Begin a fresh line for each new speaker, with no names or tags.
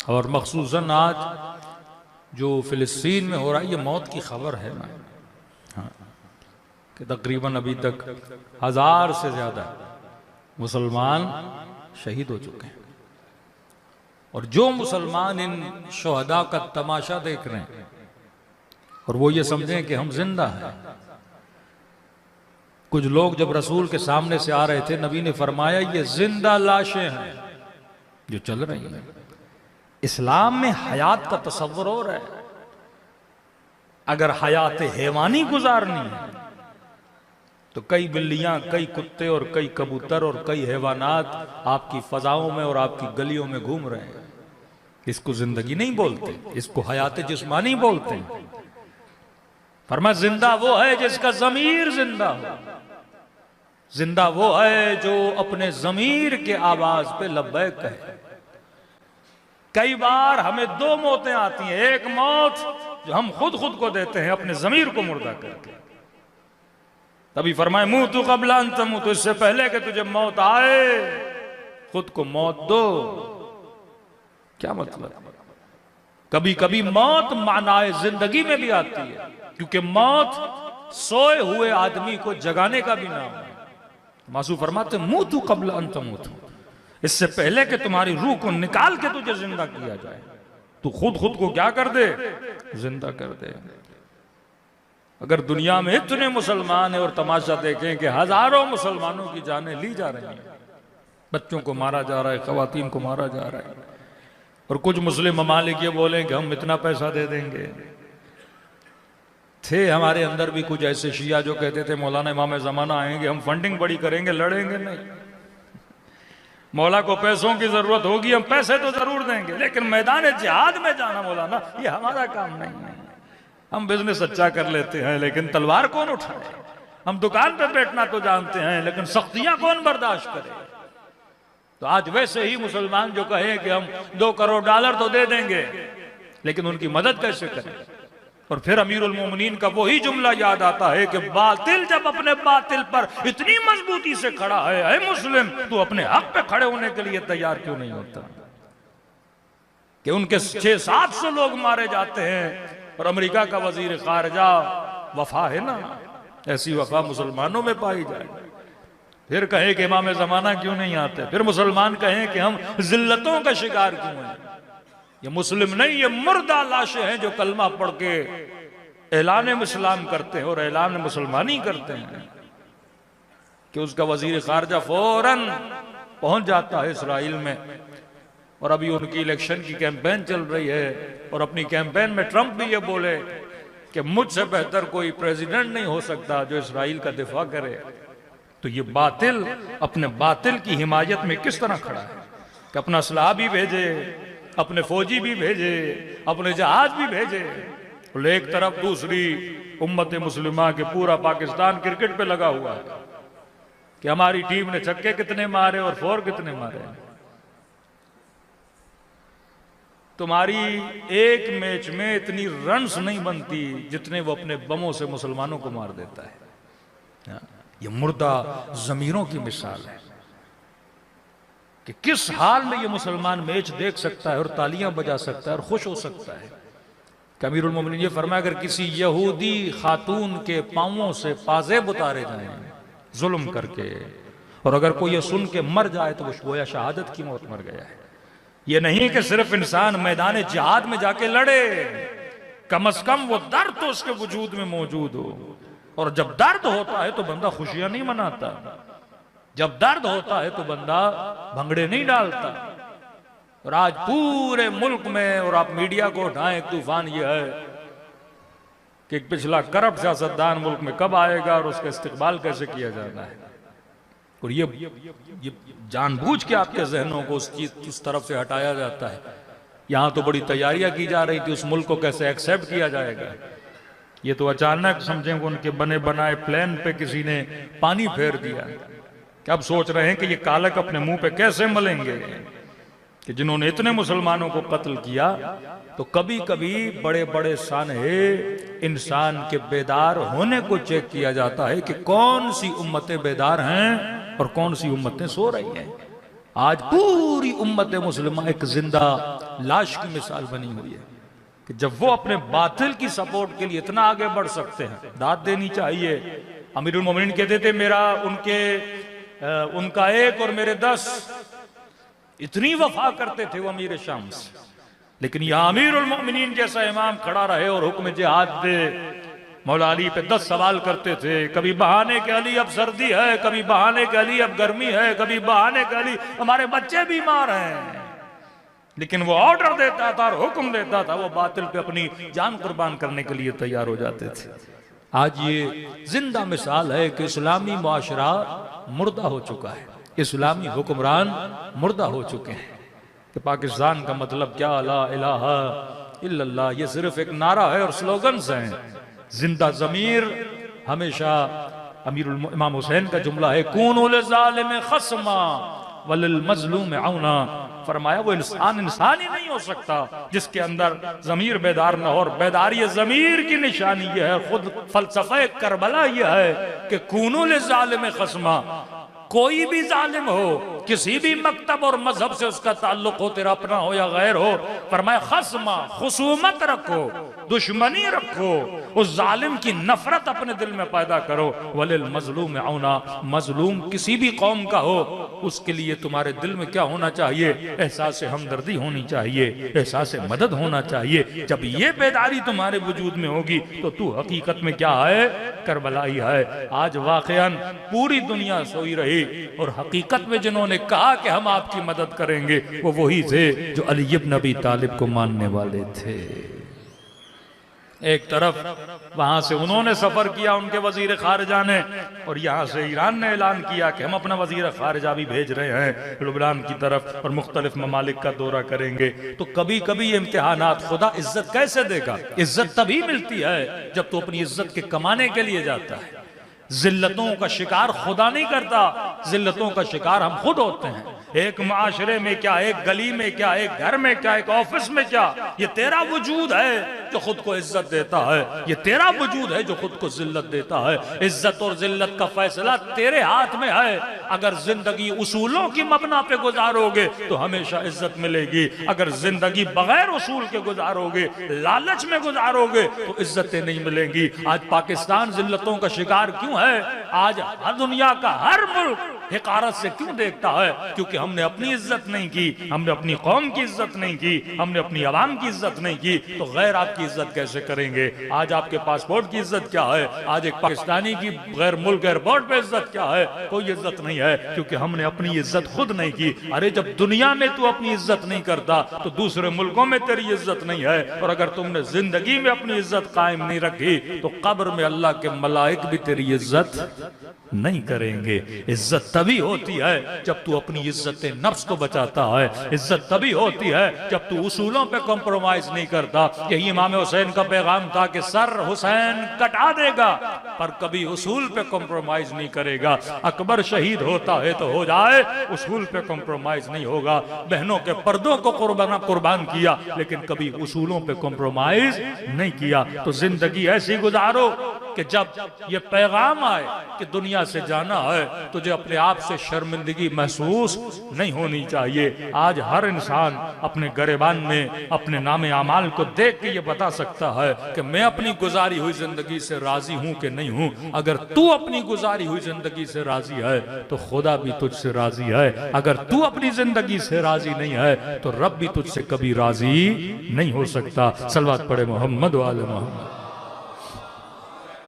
और मखसूसन आज जो फ़िलिस्तीन में हो रहा है, ये मौत की खबर है ना, हाँ, कि तकरीबन अभी तक 1000 से ज़्यादा मुसलमान शहीद हो चुके हैं। और जो मुसलमान इन शोहदा का तमाशा देख रहे हैं और वो ये समझें कि हम जिंदा हैं। कुछ लोग जब रसूल के सामने से आ रहे थे, नबी ने फरमाया ये जिंदा लाशें हैं जो चल रही हैं। इस्लाम में हयात का तस्वर हो रहा है। अगर हयात हैवानी गुजारनी है तो कई बिल्लियां, कई कुत्ते और कई कबूतर और कई हैवानात आपकी फजाओं में और आपकी गलियों में घूम रहे हैं। इसको जिंदगी नहीं बोलते, इसको हयात जिस्मानी बोलते हैं। फरमाया जिंदा वो है जिसका ज़मीर जिंदा हो। जिंदा वो है जो अपने ज़मीर के आवाज पे लब्बैक कहे। कई बार हमें दो मौतें आती हैं। एक मौत जो हम खुद को देते हैं अपने ज़मीर को मुर्दा करके। तभी फरमाए मुंह तू कबला अंतमु, तो इससे पहले कि तुझे मौत आए खुद को मौत दो। क्या मतलब? कभी कभी मौत मानाए जिंदगी में भी आती है, क्योंकि मौत सोए हुए आदमी को जगाने का भी नाम है। मासूम फरमाते मुंह तू कबला अंतमु, इससे पहले कि तुम्हारी रूह को निकाल के तुझे जिंदा किया जाए, तू खुद को क्या कर दे? जिंदा कर दे। अगर दुनिया में इतने मुसलमान हैं और तमाशा देखें कि हजारों मुसलमानों की जानें ली जा रही हैं, बच्चों को मारा जा रहा है, खवातीन को मारा जा रहा है, और कुछ मुस्लिम ममालिक ये बोलें कि हम इतना पैसा दे देंगे। थे हमारे अंदर भी कुछ ऐसे शिया जो कहते थे मौलाना इमाम ज़माना आएंगे, हम फंडिंग बड़ी करेंगे, लड़ेंगे नहीं। मौला को पैसों की जरूरत होगी, हम पैसे तो जरूर देंगे, लेकिन मैदान जिहाद में जाना मौलाना ये हमारा काम नहीं है। हम बिजनेस अच्छा कर लेते हैं लेकिन तलवार कौन उठाए? हम दुकान पे बैठना तो जानते हैं लेकिन सख्तियां कौन बर्दाश्त करे? तो आज वैसे ही मुसलमान जो कहे कि हम $2 करोड़ तो दे देंगे, लेकिन उनकी मदद कैसे करें? और फिर अमीरुल मोमिनीन का वही जुमला याद आता है कि बातिल जब अपने बातिल पर इतनी मजबूती से खड़ा है, मुस्लिम तू अपने हक पे खड़े होने के लिए तैयार क्यों नहीं होता? कि उनके 600-700 लोग मारे जाते हैं और अमेरिका का वजीर खारजा वफा है ना, ऐसी वफा मुसलमानों में पाई जाए। फिर कहे कि इमाम ज़माना क्यों नहीं आते? फिर मुसलमान कहें कि हम जिल्लतों का शिकार क्यों हैं? ये मुस्लिम नहीं, ये मुर्दा लाशें हैं जो कलमा पढ़ के ऐलान इस्लाम करते हैं और ऐलान मुसलमानी करते हैं। कि उसका वजीर खारजा फौरन पहुंच जाता है इसराइल में, और अभी उनकी इलेक्शन की कैंपेन चल रही है, और अपनी कैंपेन में ट्रंप भी ये बोले कि मुझसे बेहतर कोई प्रेसिडेंट नहीं हो सकता जो इसराइल का दिफा करे। तो ये बातिल अपने बातिल की हिमायत में किस तरह खड़ा है कि अपना असलाह भी भेजे, अपने फौजी भी भेजे, अपने जहाज भी भेजे, और एक तरफ दूसरी उम्मत मुस्लिमा के पूरा पाकिस्तान क्रिकेट पे लगा हुआ है कि हमारी टीम ने छक्के कितने मारे और 4 कितने मारे। तुम्हारी एक मैच में इतनी रन्स नहीं बनती जितने वो अपने बमों से मुसलमानों को मार देता है। ये मुर्दा जमीरों की मिसाल है कि किस हाल में ये मुसलमान मैच देख सकता है और तालियां बजा सकता है और खुश हो सकता है। अमीरुल मोमिनीन ये फरमाया अगर किसी यहूदी खातून के पांवों से पाजेब उतारे जाएं जुल्म करके, और अगर कोई ये सुन के मर जाए तो वो गोया शहादत की मौत मर गया है। ये नहीं कि सिर्फ इंसान मैदान जिहाद में जाके लड़े, कम से कम वो दर्द तो उसके वजूद में मौजूद हो। और जब दर्द होता है तो बंदा खुशियां नहीं मनाता, जब दर्द होता है तो बंदा भंगड़े नहीं डालता। और आज पूरे मुल्क में, और आप मीडिया को उठाएं, एक तूफान ये है कि पिछला करप्ट सियासतदान मुल्क में कब आएगा और उसका इस्तेमाल कैसे किया जाना है। और ये जानबूझ के आपके जहनों को उस तरफ से हटाया जाता है। यहां तो बड़ी तैयारियां की जा रही थी, उस मुल्क को कैसे एक्सेप्ट किया जाएगा। ये तो अचानक समझें उनके बने बनाए प्लान पे किसी ने पानी फेर दिया कि अब सोच रहे हैं कि ये कालक अपने मुंह पे कैसे मलेंगे कि जिन्होंने इतने मुसलमानों को कत्ल किया। तो कभी कभी बड़े बड़े सानहे इंसान के बेदार होने को चेक किया जाता है कि कौन सी उम्मतें बेदार हैं और कौन सी उम्मतें सो रही हैं। आज पूरी उम्मत मुस्लिमा एक जिंदा लाश की मिसाल बनी हुई है कि जब वो अपने बातिल की सपोर्ट के लिए इतना आगे बढ़ सकते हैं, दाद देनी चाहिए। अमीरुल मोमिनीन कहते थे मेरा उनका एक और मेरे 10, इतनी वफा करते थे वो अमीर शम्स। लेकिन यह अमीरुल मोमिनीन जैसा इमाम खड़ा रहे और हुक्म जिहाद दे। मौला अली पे 10 सवाल करते थे, कभी बहाने के अली अब सर्दी है, कभी बहाने के अली अब गर्मी है, कभी बहाने के अली हमारे बच्चे बीमार हैं। लेकिन वो ऑर्डर देता था और हुक्म देता था, वो बातिल पे अपनी जान कुर्बान करने के लिए तैयार हो जाते थे। आज ये जिंदा मिसाल है कि इस्लामी मुआशरा मुर्दा हो चुका है, इस्लामी हुक्मरान मुर्दा हो चुके हैं। कि पाकिस्तान का मतलब क्या, ला इलाहा इल्लल्लाह, ये सिर्फ एक नारा है और स्लोगन्स हैं। जिंदा जमीर हमेशा अमीरुल इमाम हुसैन का जुमला है, कूनू लिज़ालिम खस्मा वलिल मज़लूम औना। फरमाया वो इंसान ही नहीं हो सकता जिसके अंदर जमीर बेदार न हो। और बेदारी जमीर की निशानी यह है, खुद फलसफे करबला यह है कि कूनू लिज़ालिम खस्मा, कोई भी जालिम हो, किसी भी मकतब और मजहब से उसका ताल्लुक हो, तेरा अपना हो या गैर हो, फरमाया खस्मा, खुसूमत रखो, दुश्मनी रखो, उस जालिम की नफरत अपने दिल में पैदा करो। वलिल मजलूम औना, मजलूम किसी भी कौम का हो उसके लिए तुम्हारे दिल में क्या होना चाहिए, एहसास हमदर्दी होनी चाहिए, एहसास मदद होना चाहिए। जब ये बेदारी तुम्हारे वजूद में होगी तो तू हकीकत में क्या है, करबलाई है। आज वाकयान पूरी दुनिया सोई रही और हकीकत में जिन्होंने कहा कि हम आपकी मदद करेंगे वो वही थे जो अली इब्न अबी तालिब को मानने वाले थे। एक तरफ वहां से उन्होंने सफर किया उनके वजीर खारजा ने, और यहां से ईरान ने ऐलान किया कि हम अपना वजीर खारजा भी भेज रहे हैं लुबनान की तरफ और मुख्तलिफ ममालिक का दौरा करेंगे। तो कभी कभी ये इम्तिहानात, खुदा इज्जत कैसे देगा? इज्जत तभी मिलती है जब तू अपनी इज्जत के कमाने के लिए जाता है। जिल्लतों का शिकार खुदा नहीं करता, जिल्लतों का शिकार हम खुद होते हैं। एक माशरे में क्या, एक गली में क्या, एक घर में क्या, एक ऑफिस में क्या, ये तेरा वजूद है जो खुद को इज्जत देता है, ये तेरा वजूद है जो खुद को जिल्लत देता है। इज्जत और जिल्लत का फैसला तेरे हाथ में है। अगर जिंदगी उसूलों की मबना पे गुजारोगे तो हमेशा इज्जत मिलेगी, अगर जिंदगी बगैर उसूल के गुजारोगे, लालच में गुजारोगे तो इज्जतें नहीं मिलेंगी। आज पाकिस्तान जिल्लतों का शिकार क्यों है? आज हर दुनिया का हर मुल्क हिकारत से क्यों देखता है? क्योंकि हमने अपनी इज्जत नहीं की, हमने अपनी कौम की इज्जत नहीं की, हमने अपनी आवाम की इज्जत नहीं की, तो गैर आपकी इज्जत कैसे करेंगे? आज आपके पासपोर्ट की इज्जत क्या है? आज एक पाकिस्तानी की गैर मुल्क एयरपोर्ट पे इज्जत क्या है? कोई इज्जत नहीं है, क्योंकि हमने अपनी इज्जत खुद नहीं की। अरे जब दुनिया में तू अपनी इज्जत नहीं करता तो दूसरे मुल्कों में तेरी इज्जत नहीं है। और अगर तुमने जिंदगी में अपनी इज्जत कायम नहीं रखी तो कब्र में अल्लाह के मलाइक भी तेरी इज्जत नहीं करेंगे। इज्जत तभी होती है जब तू अपनी इज्जत नफ्स को बचाता है। इज्जत तभी होती है जब तू उसूलों पे कॉम्प्रोमाइज नहीं करता। यही इमाम हुसैन का पैगाम था कि सर हुसैन कटा देगा पर कभी उसूल पे कॉम्प्रोमाइज नहीं करेगा। अकबर शहीद होता है तो हो जाए, उसूल पे कॉम्प्रोमाइज नहीं होगा। बहनों के पर्दों को कुर्बान किया लेकिन कभी उसूलों पे कॉम्प्रोमाइज नहीं किया। तो जिंदगी ऐसी गुजारो कि जब ये पैगाम आए कि दुनिया से जाना है तुझे अपने आप से शर्मिंदगी महसूस नहीं होनी चाहिए। आज हर इंसान अपने गरेबान में अपने नामे अमाल को देख के ये बता सकता है कि मैं अपनी गुजारी हुई जिंदगी से राजी हूं कि नहीं हूं। अगर तू अपनी गुजारी हुई जिंदगी से राजी है तो खुदा भी तुझसे राजी है। अगर तू अपनी जिंदगी से राजी नहीं है तो रब भी तुझसे कभी राजी नहीं हो सकता। सलवात पढ़े मोहम्मद वाले मोहम्मद।